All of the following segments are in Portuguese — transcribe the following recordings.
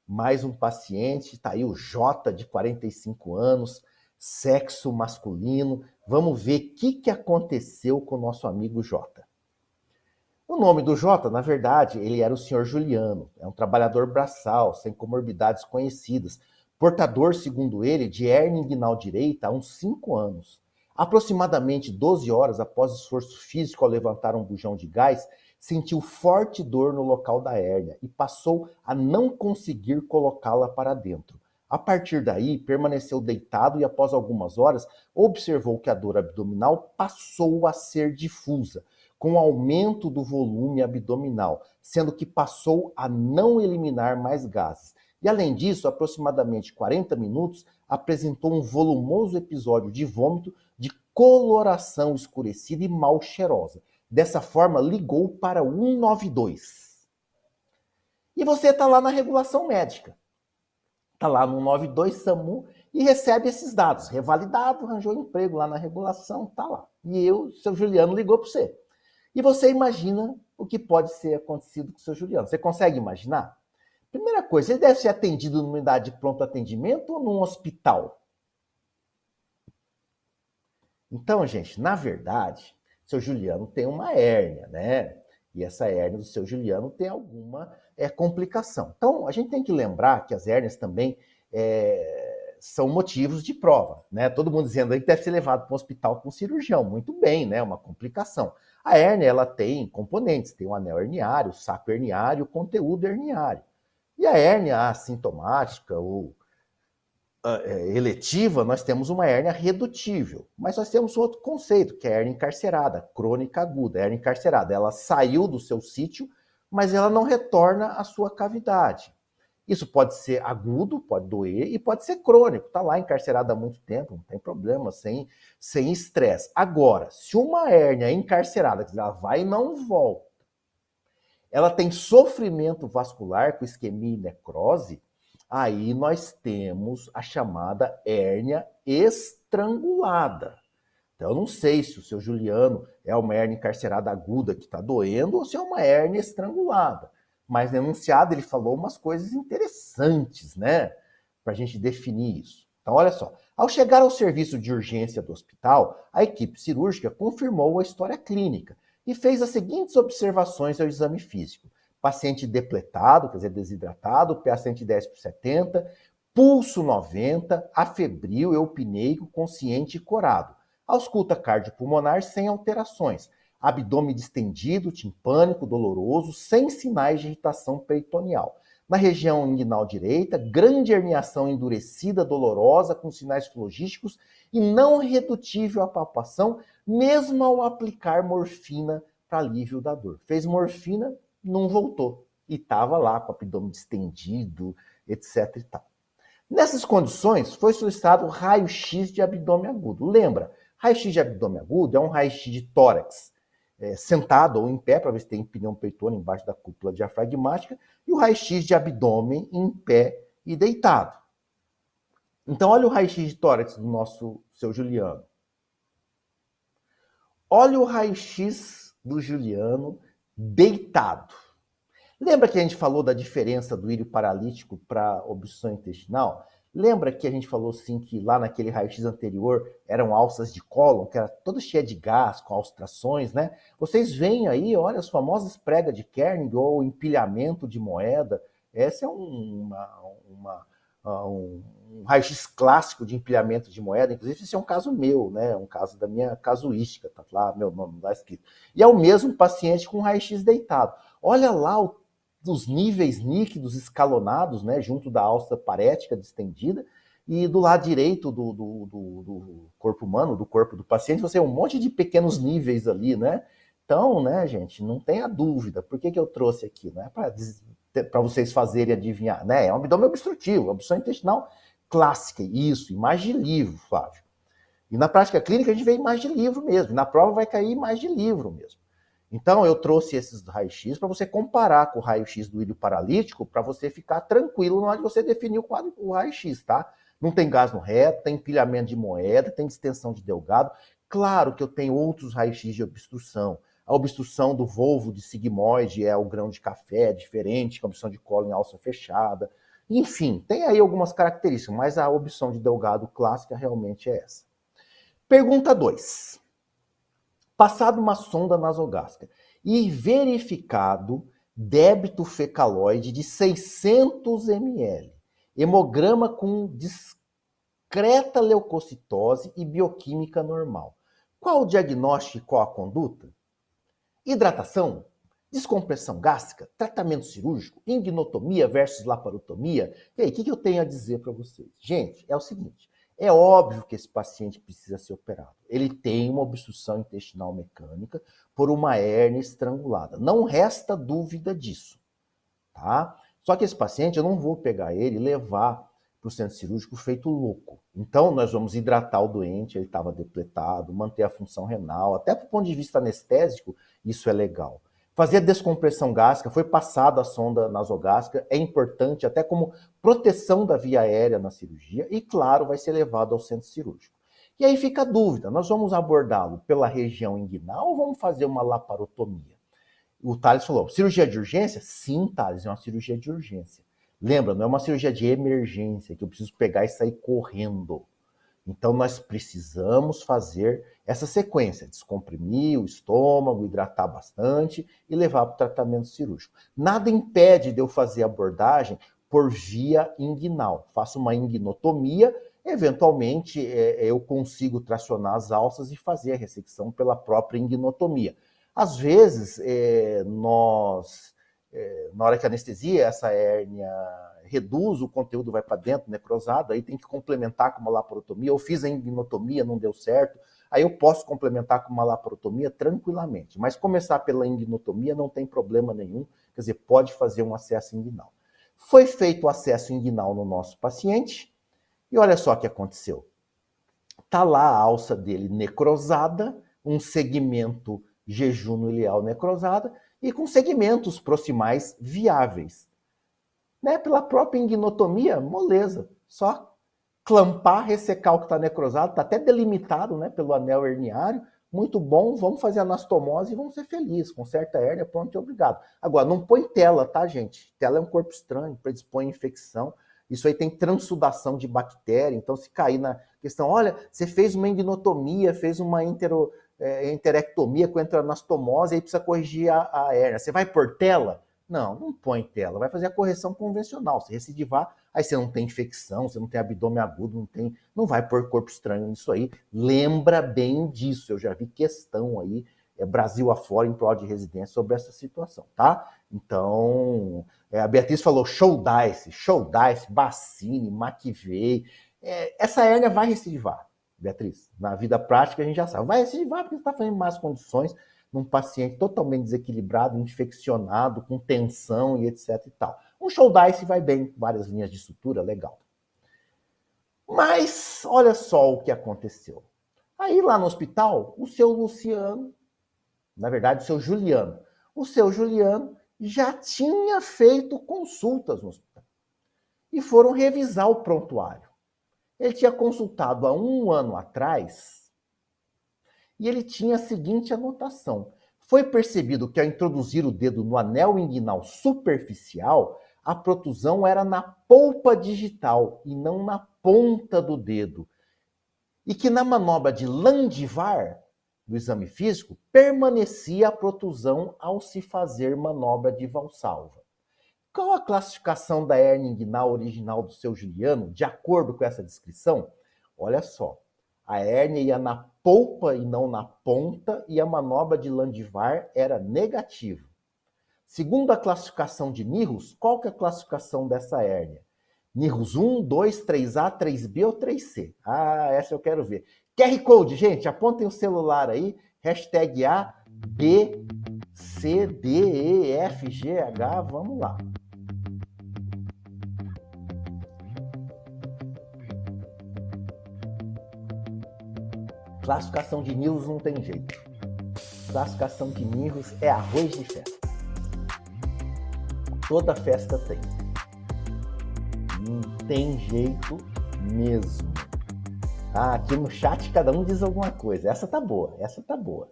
Mais um paciente, tá aí o J, de 45 anos, sexo masculino. Vamos ver o que aconteceu com o nosso amigo J. O nome do J, na verdade, ele era o senhor Juliano. É um trabalhador braçal, sem comorbidades conhecidas, portador, segundo ele, de hérnia inguinal direita há uns 5 anos. Aproximadamente 12 horas após esforço físico ao levantar um bujão de gás, sentiu forte dor no local da hérnia e passou a não conseguir colocá-la para dentro. A partir daí, permaneceu deitado e, após algumas horas, observou que a dor abdominal passou a ser difusa, com aumento do volume abdominal, sendo que passou a não eliminar mais gases. E além disso, aproximadamente 40 minutos, apresentou um volumoso episódio de vômito de coloração escurecida e mal cheirosa. Dessa forma, ligou para o 192. E você está lá na regulação médica. Está lá no 192 SAMU e recebe esses dados. Revalidado, arranjou emprego lá na regulação, está lá. E seu Juliano, ligou para você. E você imagina o que pode ser acontecido com o seu Juliano. Você consegue imaginar? Primeira coisa, ele deve ser atendido numa unidade de pronto atendimento ou num hospital? Então, gente, na verdade, seu Juliano tem uma hérnia, né? E essa hérnia do seu Juliano tem alguma complicação. Então, a gente tem que lembrar que as hérnias também são motivos de prova, né? Todo mundo dizendo aí que deve ser levado para um hospital com um cirurgião. Muito bem, né? Uma complicação. A hérnia, ela tem componentes, tem o anel herniário, o saco herniário, o conteúdo herniário. E a hérnia assintomática ou eletiva, nós temos uma hérnia redutível. Mas nós temos outro conceito, que é a hérnia encarcerada, crônica aguda. A hérnia encarcerada, ela saiu do seu sítio, mas ela não retorna à sua cavidade. Isso pode ser agudo, pode doer, e pode ser crônico. Está lá encarcerada há muito tempo, não tem problema, sem estresse. Agora, se uma hérnia é encarcerada, ela vai e não volta, ela tem sofrimento vascular com isquemia e necrose, aí nós temos a chamada hérnia estrangulada. Então, eu não sei se o seu Juliano é uma hérnia encarcerada aguda que está doendo ou se é uma hérnia estrangulada. Mas no enunciado ele falou umas coisas interessantes, né? Para a gente definir isso. Então, olha só. Ao chegar ao serviço de urgência do hospital, a equipe cirúrgica confirmou a história clínica e fez as seguintes observações ao exame físico. Paciente depletado, quer dizer, desidratado, PA 110 por 70, pulso 90, afebril, eupneico, consciente e corado. Ausculta cardiopulmonar sem alterações. Abdômen distendido, timpânico, doloroso, sem sinais de irritação peritoneal. Na região inguinal direita, grande herniação endurecida, dolorosa, com sinais flogísticos e não redutível à palpação, mesmo ao aplicar morfina para alívio da dor. Fez morfina, não voltou. E estava lá com o abdômen distendido, etc. e tal. Nessas condições, foi solicitado raio-x de abdômen agudo. Lembra, raio-x de abdômen agudo é um raio-x de tórax, sentado ou em pé, para ver se tem pneu peritônio embaixo da cúpula diafragmática, e o raio-x de abdômen em pé e deitado. Então, olha o raio-x de tórax do nosso seu Juliano. Olha o raio-x do Juliano deitado. Lembra que a gente falou da diferença do íleo paralítico para obstrução intestinal? Lembra que a gente falou assim que lá naquele raio-x anterior eram alças de cólon, que era toda cheia de gás, com austrações, né? Vocês veem aí, olha, as famosas pregas de Kernig ou empilhamento de moeda. Essa é um raio-x clássico de empilhamento de moeda. Inclusive, esse é um caso meu, né? Um caso da minha casuística, tá lá meu nome lá escrito. E é o mesmo paciente com raio-x deitado. Olha lá os níveis líquidos escalonados, né, junto da alça parética distendida, e do lado direito do corpo humano, do corpo do paciente, você tem um monte de pequenos níveis ali, né? Então, né, gente, não tenha dúvida. Por que eu trouxe aqui? Não é para vocês fazerem adivinhar, né? É um abdômen obstrutivo, obstrução intestinal clássica, isso, imagem de livro, Flávio. E na prática clínica a gente vê imagem de livro mesmo, e na prova vai cair imagem de livro mesmo. Então, eu trouxe esses raios-x para você comparar com o raio-x do íleo paralítico, para você ficar tranquilo na hora de você definir o raio-x, tá? Não tem gás no reto, tem empilhamento de moeda, tem distensão de Delgado. Claro que eu tenho outros raios-x de obstrução. A obstrução do volvo de sigmoide é o grão de café, é diferente, que a obstrução de colo em alça fechada. Enfim, tem aí algumas características, mas a opção de Delgado clássica realmente é essa. Pergunta 2. Passado uma sonda nasogástrica e verificado débito fecaloide de 600 ml, hemograma com discreta leucocitose e bioquímica normal. Qual o diagnóstico e qual a conduta? Hidratação, descompressão gástrica, tratamento cirúrgico, ignotomia versus laparotomia. E aí, o que eu tenho a dizer para vocês? Gente, é o seguinte, é óbvio que esse paciente precisa ser operado. Ele tem uma obstrução intestinal mecânica por uma hérnia estrangulada. Não resta dúvida disso, tá? Só que esse paciente, eu não vou pegar ele e levar para o centro cirúrgico feito louco. Então, nós vamos hidratar o doente, ele estava depletado, manter a função renal, até do ponto de vista anestésico, isso é legal. Fazer a descompressão gástrica, foi passada a sonda nasogástrica, é importante até como proteção da via aérea na cirurgia e, claro, vai ser levado ao centro cirúrgico. E aí fica a dúvida, nós vamos abordá-lo pela região inguinal ou vamos fazer uma laparotomia? O Thales falou, cirurgia de urgência? Sim, Thales, é uma cirurgia de urgência. Lembra, não é uma cirurgia de emergência, que eu preciso pegar e sair correndo. Então, nós precisamos fazer essa sequência, descomprimir o estômago, hidratar bastante e levar para o tratamento cirúrgico. Nada impede de eu fazer a abordagem por via inguinal. Faço uma inguinotomia, eventualmente eu consigo tracionar as alças e fazer a ressecção pela própria inguinotomia. Às vezes, na hora que anestesia, essa hérnia reduz, o conteúdo vai para dentro, necrosado, aí tem que complementar com uma laparotomia. Eu fiz a inguinotomia, não deu certo, aí eu posso complementar com uma laparotomia tranquilamente. Mas começar pela inguinotomia não tem problema nenhum, quer dizer, pode fazer um acesso inguinal. Foi feito o acesso inguinal no nosso paciente, e olha só o que aconteceu. Está lá a alça dele necrosada, um segmento jejuno-ileal necrosada, e com segmentos proximais viáveis. Né? Pela própria inguinotomia, moleza. Só clampar, ressecar o que está necrosado, está até delimitado, né, pelo anel herniário. Muito bom, vamos fazer anastomose e vamos ser felizes. Conserta a hérnia, pronto e obrigado. Agora, não põe tela, tá, gente? Tela é um corpo estranho, predispõe a infecção. Isso aí tem transsudação de bactéria. Então, se cair na questão, olha, você fez uma inguinotomia, fez uma enterectomia com anastomose, aí precisa corrigir a hérnia. Você vai pôr tela? Não, não põe tela. Vai fazer a correção convencional. Se recidivar, aí você não tem infecção, você não tem abdômen agudo, não vai pôr corpo estranho nisso aí. Lembra bem disso. Eu já vi questão aí, Brasil afora, em prol de residência, sobre essa situação, tá? Então, a Beatriz falou show dice, Bacini, McVeigh. Essa hérnia vai recidivar, Beatriz. Na vida prática a gente já sabe. Vai recidivar porque você está fazendo más condições num paciente totalmente desequilibrado, infeccionado, com tensão e etc e tal. Um show dice vai bem, várias linhas de sutura, legal. Mas olha só o que aconteceu. Aí lá no hospital, o seu Luciano, na verdade o seu Juliano, já tinha feito consultas no hospital. E foram revisar o prontuário. Ele tinha consultado há 1 ano atrás e ele tinha a seguinte anotação. Foi percebido que ao introduzir o dedo no anel inguinal superficial, a protusão era na polpa digital e não na ponta do dedo. E que na manobra de Landivar, do exame físico, permanecia a protusão ao se fazer manobra de Valsalva. Qual a classificação da hérnia inguinal original do seu Juliano, de acordo com essa descrição? Olha só, a hérnia ia na polpa e não na ponta, e a manobra de Landivar era negativa. Segundo a classificação de Nihus, qual que é a classificação dessa hérnia? Nihus 1, 2, 3A, 3B ou 3C? Ah, essa eu quero ver. QR Code, gente, apontem o celular aí, hashtag A, B, C, D, E, F, G, H, vamos lá. Classificação de Nihus não tem jeito. Classificação de Nihus é arroz de festa. Toda festa tem. Não tem jeito mesmo. Ah, aqui no chat cada um diz alguma coisa. Essa tá boa, essa tá boa.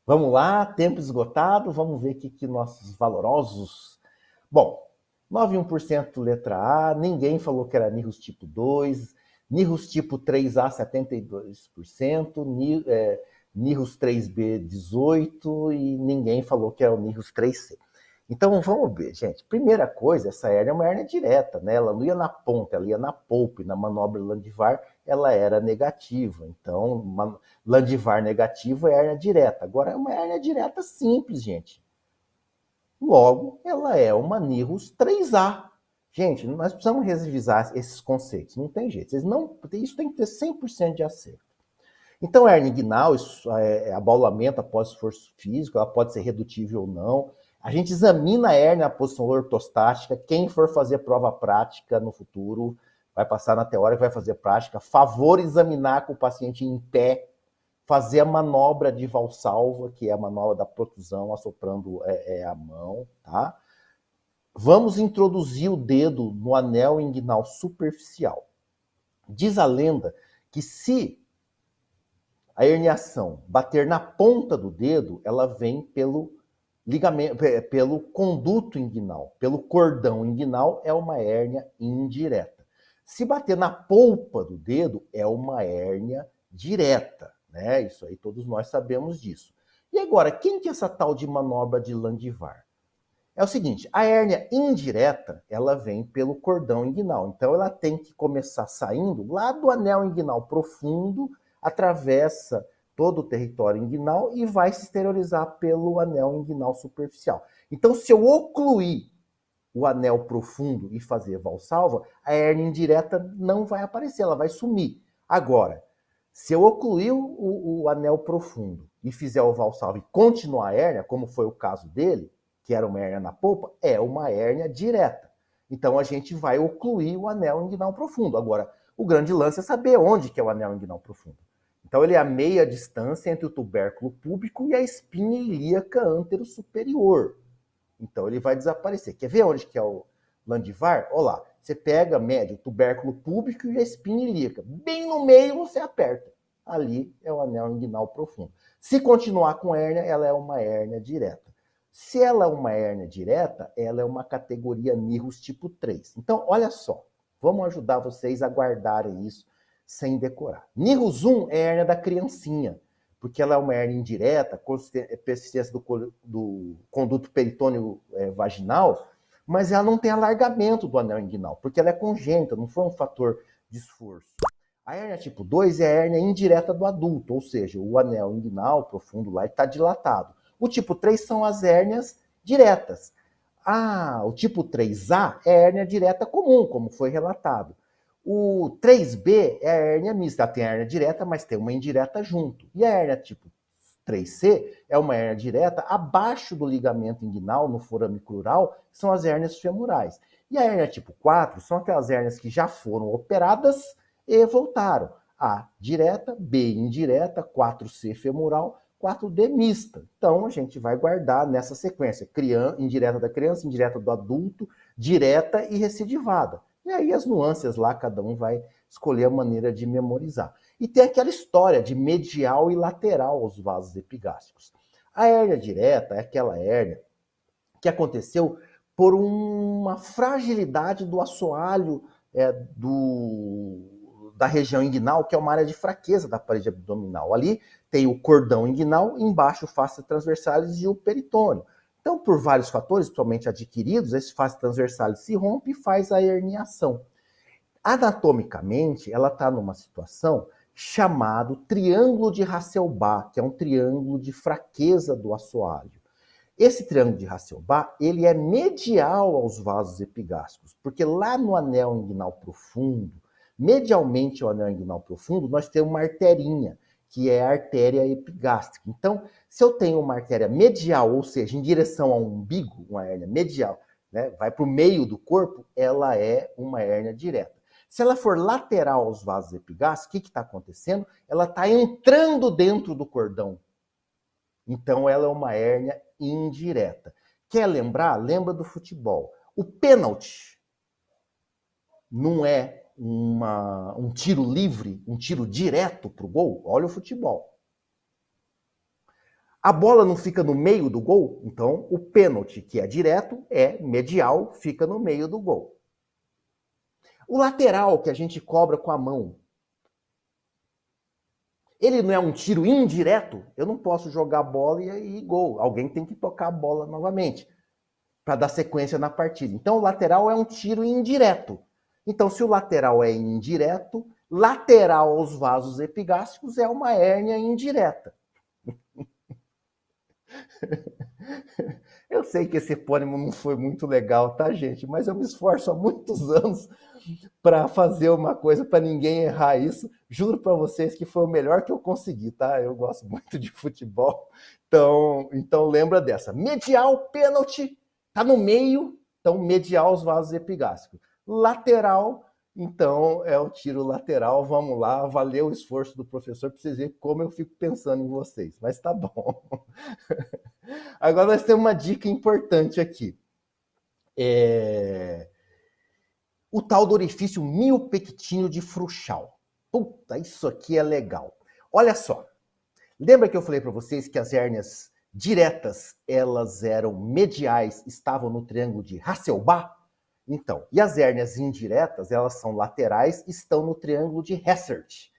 Vamos lá, tempo esgotado, vamos ver o que nossos valorosos... Bom, 91% letra A, ninguém falou que era NIROS tipo 2, NIROS tipo 3A, 72%, NIROS 3B, 18%, e ninguém falou que era o NIROS 3C. Então, vamos ver, gente. Primeira coisa, essa hérnia é uma hérnia direta, né? Ela não ia na ponta, ela ia na polpa, e na manobra Landivar ela era negativa. Então, Landivar negativa é hérnia direta. Agora, é uma hérnia direta simples, gente. Logo, ela é uma NIROS 3A. Gente, nós precisamos revisar esses conceitos, não tem jeito. Isso tem que ter 100% de acerto. Então, a hernia inguinal, isso é abaulamento após esforço físico, ela pode ser redutível ou não. A gente examina a hérnia na posição ortostática. Quem for fazer prova prática no futuro, vai passar na teórica, vai fazer prática. Favor examinar com o paciente em pé, fazer a manobra de valsalva, que é a manobra da protusão, assoprando a mão, tá? Vamos introduzir o dedo no anel inguinal superficial. Diz a lenda que se a herniação bater na ponta do dedo, ela vem pelo ligamento, pelo conduto inguinal, pelo cordão inguinal, é uma hérnia indireta. Se bater na polpa do dedo, é uma hérnia direta, né? Isso aí todos nós sabemos disso. E agora, quem que é essa tal de manobra de Landivar? É o seguinte, a hérnia indireta, ela vem pelo cordão inguinal. Então, ela tem que começar saindo lá do anel inguinal profundo, atravessa todo o território inguinal e vai se exteriorizar pelo anel inguinal superficial. Então, se eu ocluir o anel profundo e fazer valsalva, a hérnia indireta não vai aparecer, ela vai sumir. Agora, se eu ocluir o anel profundo e fizer o valsalva e continuar a hérnia, como foi o caso dele, que era uma hérnia na polpa, é uma hérnia direta. Então a gente vai ocluir o anel inguinal profundo. Agora, o grande lance é saber onde que é o anel inguinal profundo. Então ele é a meia distância entre o tubérculo púbico e a espinha ilíaca antero superior. Então ele vai desaparecer. Quer ver onde que é o Landivar? Olha lá, você pega, mede o tubérculo púbico e a espinha ilíaca. Bem no meio você aperta. Ali é o anel inguinal profundo. Se continuar com hérnia, ela é uma hérnia direta. Se ela é uma hérnia direta, ela é uma categoria NIROS tipo 3. Então, olha só, vamos ajudar vocês a guardarem isso sem decorar. NIROS 1 é a hérnia da criancinha, porque ela é uma hérnia indireta, persistência do conduto peritônio vaginal, mas ela não tem alargamento do anel inguinal, porque ela é congênita, não foi um fator de esforço. A hérnia tipo 2 é a hérnia indireta do adulto, ou seja, o anel inguinal profundo lá está dilatado. O tipo 3 são as hérnias diretas. O tipo 3A é a hérnia direta comum, como foi relatado. O 3B é a hérnia mista. Ela tem a hérnia direta, mas tem uma indireta junto. E a hérnia tipo 3C é uma hérnia direta abaixo do ligamento inguinal, no forame crural, que são as hérnias femorais. E a hérnia tipo 4 são aquelas hérnias que já foram operadas e voltaram. A direta, B indireta, 4C femoral, 4D mista. Então, a gente vai guardar nessa sequência. Indireta da criança, indireta do adulto, direta e recidivada. E aí as nuances lá, cada um vai escolher a maneira de memorizar. E tem aquela história de medial e lateral aos vasos epigástricos. A hérnia direta é aquela hérnia que aconteceu por uma fragilidade do assoalho da região inguinal, que é uma área de fraqueza da parede abdominal. Ali tem o cordão inguinal, embaixo faces transversais e o peritônio. Então, por vários fatores, principalmente adquiridos, esse faces transversais se rompe e faz a herniação. Anatomicamente, ela está numa situação chamado triângulo de Hasselbalch, que é um triângulo de fraqueza do assoalho. Esse triângulo de Hasselbalch, ele é medial aos vasos epigástricos, porque lá no anel inguinal profundo, medialmente ao anel inguinal profundo, nós temos uma arterinha, que é a artéria epigástrica. Então, se eu tenho uma artéria medial, ou seja, em direção ao umbigo, uma hérnia medial, né, vai para o meio do corpo, ela é uma hérnia direta. Se ela for lateral aos vasos epigástricos, o que está acontecendo? Ela está entrando dentro do cordão. Então, ela é uma hérnia indireta. Quer lembrar? Lembra do futebol. O pênalti não é um tiro livre, um tiro direto para o gol? Olha o futebol. A bola não fica no meio do gol? Então, o pênalti, que é direto, é medial, fica no meio do gol. O lateral, que a gente cobra com a mão, ele não é um tiro indireto? Eu não posso jogar a bola e gol. Alguém tem que tocar a bola novamente para dar sequência na partida. Então, o lateral é um tiro indireto. Então, se o lateral é indireto, lateral aos vasos epigástricos é uma hérnia indireta. Eu sei que esse epônimo não foi muito legal, tá, gente? Mas eu me esforço há muitos anos para fazer uma coisa para ninguém errar isso. Juro para vocês que foi o melhor que eu consegui, tá? Eu gosto muito de futebol. Então lembra dessa. Medial, pênalti, tá no meio, então medial os vasos epigástricos. Lateral, então é o tiro lateral. Vamos lá, valeu o esforço do professor para vocês verem como eu fico pensando em vocês. Mas tá bom. Agora nós temos uma dica importante aqui. O tal do orifício miopectíneo de Fruchal. Puta, isso aqui é legal. Olha só, lembra que eu falei para vocês que as hérnias diretas, elas eram mediais, estavam no triângulo de Hasselbalch? Então, e as hérnias indiretas, elas são laterais, estão no triângulo de Hessert.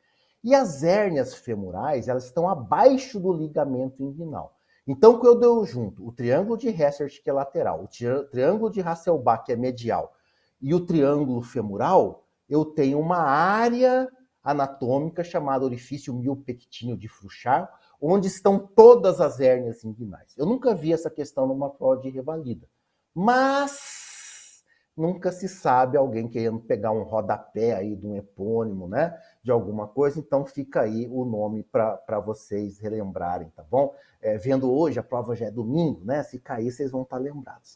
E as hérnias femorais, elas estão abaixo do ligamento inguinal. Então, quando eu junto o triângulo de Hessert, que é lateral, o triângulo de Hasselbalch, que é medial, e o triângulo femoral, eu tenho uma área anatômica chamada orifício miopectíneo de Fruchal, onde estão todas as hérnias inguinais. Eu nunca vi essa questão numa prova de revalida, mas nunca se sabe alguém querendo pegar um rodapé aí de um epônimo, né, de alguma coisa, então fica aí o nome para vocês relembrarem, tá bom? Vendo hoje, a prova já é domingo, né, se cair vocês vão estar lembrados.